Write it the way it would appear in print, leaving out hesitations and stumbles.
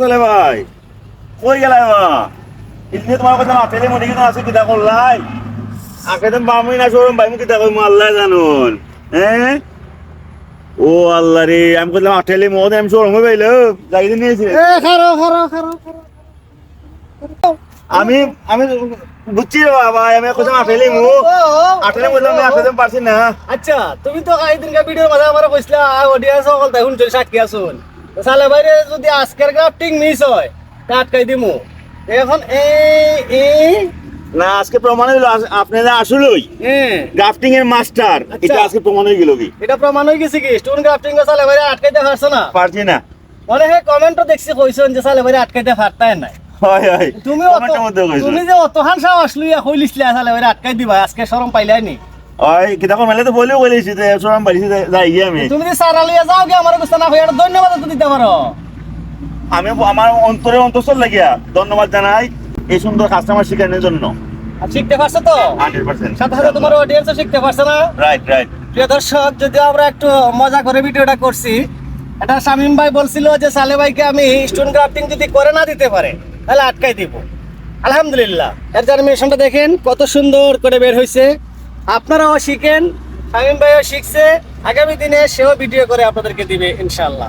সালে ভাই কই গেলাই মা ইতনে তোমার কথা না তেলে মনে কিন্তু আছে কিটা করলাই আগে তো বামুই না শোরুম ভাই মুকি দেখো আল্লাহ জানুন হ্যাঁ ও আল্লাহ রে আমি কইলাম আটেলে মদ আমি শোরুম পাইলো যাই দিন নিয়েছি এ খারো খারো খারো আমি আমি বুঝছি রে বাবা আমি কইলাম আটেলে বললাম আমি আটেলে পারছি না আচ্ছা তুমি তো এই দিনকার ভিডিওর মাঝে আমার কইছিলা অডিয়েন্স সকল দেখুন যদি সাক্ষী আসুন সালে বাইরে যদি আজকের গ্রাফটিং মিস হয় তা আটকাই দিমু এখন এই না আজকে প্রমাণ হইলো আপনারা আসলেই গ্রাফটিং এর মাস্টার এটা আজকে প্রমাণ হয়ে গেল কি এটা প্রমাণ হয়ে গেছে কি স্টোন গ্রাফটিং এ সালে বাইরে আটকাইতে পারছ না পারছি না অনেকে কমেন্টও দেখছি কইছেন যে সালে বাইরে আটকাইতে পারতাই না হয় হয় তুমি যে অতহান সাহস লইয়া কইলিছলা সালে বাইরে আটকাই দিবা আজকে শরম পাইলাই নি ওই কিতাব মেলে তো বলেও বলেছি যে শরম পাইছি যাই গিয়ে আমি তুমি যে সারা লইয়া যাও কি আমার কাছে না হইয়া ধন্যবাদ তো দিতে পারো আমি আমার অন্তরে অন্তঃস্থল লাগিয়া ধন্যবাদ জানাই এই সুন্দর কাস্টমার শিখানোর জন্য আর শিখতে পারছো তো 100% সাথে সাথে তোমার অডিয়েন্সও শিখতে পারছে না রাইট রাইট প্রিয় দর্শক যদি আমরা একটু মজা করে ভিডিওটা করছি এটা শামীম ভাই বলছিল যে সালে ভাইকে আমি স্টোন গ্রাফটিং যদি করে না দিতে পারে তাহলে আটকাই দিব আলহামদুলিল্লাহ এর জার্মিনেশনটা দেখেন কত সুন্দর করে বের হয়েছে আপনারাও শিখেন শামীম ভাইও শিখছে আগামী দিনে সেও ভিডিও করে আপনাদেরকে দিবে ইনশাআল্লাহ।